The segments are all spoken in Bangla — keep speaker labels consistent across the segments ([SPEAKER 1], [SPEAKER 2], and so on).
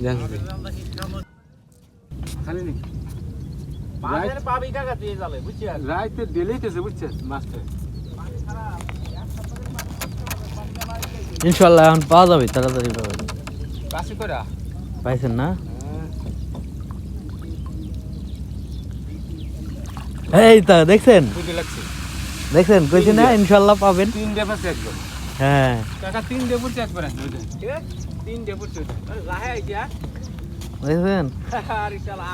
[SPEAKER 1] জানছি খালি নি
[SPEAKER 2] পাবি কাকা দিয়ে জালে বুঝছিস
[SPEAKER 1] রাইতে ডেলিতেছে বুঝছিস মাছটা
[SPEAKER 3] ইনশাআল্লাহ এখন পাওয়া যাবে তাড়াতাড়ি পাওয়া যাবে
[SPEAKER 1] কাশি করা
[SPEAKER 3] পাইছেন না এই তো দেখছেন
[SPEAKER 1] বুঝে লাগছে
[SPEAKER 3] দেখছেন কইছি না ইনশাআল্লাহ পাবেন
[SPEAKER 1] 3 ডে পাশে একবার
[SPEAKER 3] হ্যাঁ
[SPEAKER 1] কাকা 3 ডে পড়ছে একবার ঠিক আছে 3 ডে পড়ছে
[SPEAKER 2] রাহে আইয়া
[SPEAKER 3] দেখছেন
[SPEAKER 2] আর ইনশাআল্লাহ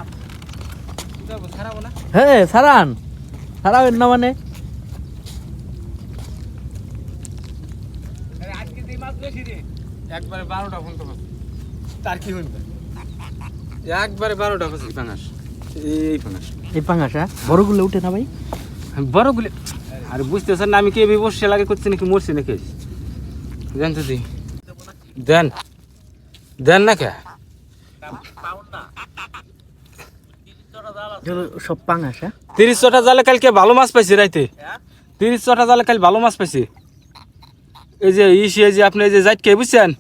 [SPEAKER 1] এটা ছাড়াবো না
[SPEAKER 3] হ্যাঁ সারাবেন না মানে
[SPEAKER 2] আরে আজকে দুই মাস বেশি রে
[SPEAKER 1] একবারে 12টা ফোন তো তার কি হইবে একবারে 12টা পাশে পাঙাশ এই পাঙাশ
[SPEAKER 3] এই পাঙ্গাসা বড়গুলো উঠে না ভাই
[SPEAKER 1] বড়গুলি আর বুঝতেছেন না আমি কে বসে লাগে করছি নাকি মরছি নাকি জানতে দি দেন দেন না কে
[SPEAKER 2] পাউন না
[SPEAKER 3] সব পাঙ্গাসা
[SPEAKER 1] 30টা জালে কালকে ভালো মাছ পাইছি রাইতে 30টা জালে কাল ভালো মাছ পাইছি এই যে এই যে আপনি এই যে যাইত কে বুঝছেন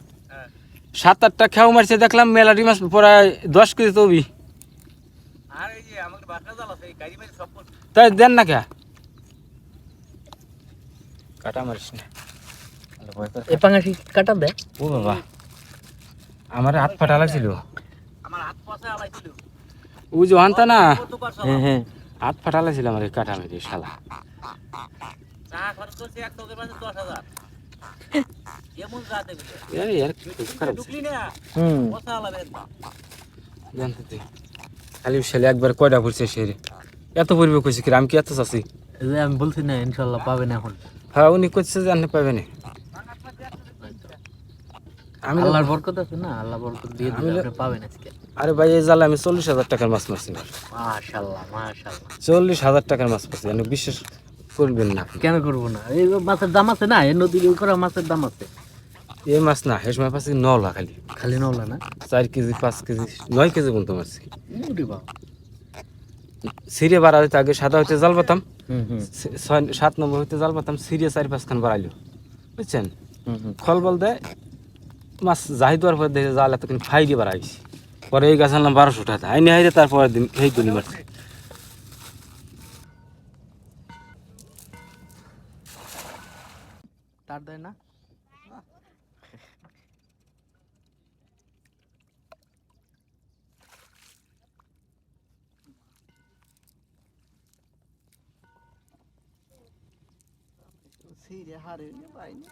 [SPEAKER 1] 7-8টা খেও মারছে দেখলাম মেলাটি মাছ প্রায় 10 কেজি তবি
[SPEAKER 2] আর এই যে আমাকে বাসা জাল আছে এই গাড়ি সব
[SPEAKER 1] তাই দেন না কে কাটা মারিস না
[SPEAKER 3] এই পাঙ্গাসি কাটা দে
[SPEAKER 1] ও বাবা আমার হাত ফাটা লাগছিল
[SPEAKER 2] আমার হাত পাশে আলাইছিল
[SPEAKER 1] ও যে আনতা না
[SPEAKER 2] কত পারছ
[SPEAKER 3] হ্যাঁ
[SPEAKER 1] হাত ফাটা লাগছিল আমার এই কাটা মেরে শালা
[SPEAKER 2] চা খরচ করছে এক তোকের মাঝে 10,000 এমন যা দেবে
[SPEAKER 1] यार খারাপ
[SPEAKER 2] ঢুকলি না
[SPEAKER 3] হুম
[SPEAKER 2] কথা আলাবেন
[SPEAKER 1] জানতে দি খালি ছেলে একবার কয়টা পড়ছে সে এত পরিবে কইছে কি আমি কি এত চাচ্ছি
[SPEAKER 3] এই যে আমি বলছি না ইনশাআল্লাহ পাবেন এখন
[SPEAKER 1] হ্যাঁ উনি কইছে যে আপনি পাবেন আমি
[SPEAKER 3] আল্লাহর বরকত আছে না আল্লাহ বরকত দিয়ে দিলে আপনি পাবেন আজকে
[SPEAKER 1] আরে ভাই এই জালে আমি 40,000 টাকার মাছ মারছি
[SPEAKER 3] মাশাআল্লাহ মাশাআল্লাহ
[SPEAKER 1] 40,000 টাকার মাছ পাচ্ছি আমি বিশ্বাস করবেন না আপনি।
[SPEAKER 3] কেন করব না এই মাছের দাম আছে না এই নদীর ওই করা মাছের দাম আছে
[SPEAKER 1] এই মাছ না হেস মাছ পাচ্ছি 9 লাখ খালি
[SPEAKER 3] খালি নওলা না
[SPEAKER 1] 4 কেজি 5 কেজি 9 কেজি পর্যন্ত মারছি
[SPEAKER 3] ওরে বাবা
[SPEAKER 1] সিরিয়া বাড়া হইতে আগে সাদা হইতে জাল পাতাম
[SPEAKER 3] হুম
[SPEAKER 1] 7 নম্বর হইতে জাল পাতাম সিরিয়া 4-5 খান বাড়াইলো বুঝছেন
[SPEAKER 3] হুম
[SPEAKER 1] খল বল দেয় মাছ যাই দেওয়ার পর দেখে জাল এতক্ষণ ফাই দিয়ে বাড়াইছি পরে এই গাছ আনলাম 1200 টাকা আইনি হাইরে তারপরের দিন এই গুলি মারছি
[SPEAKER 3] তার দেয় না সিরে হারে পাইনি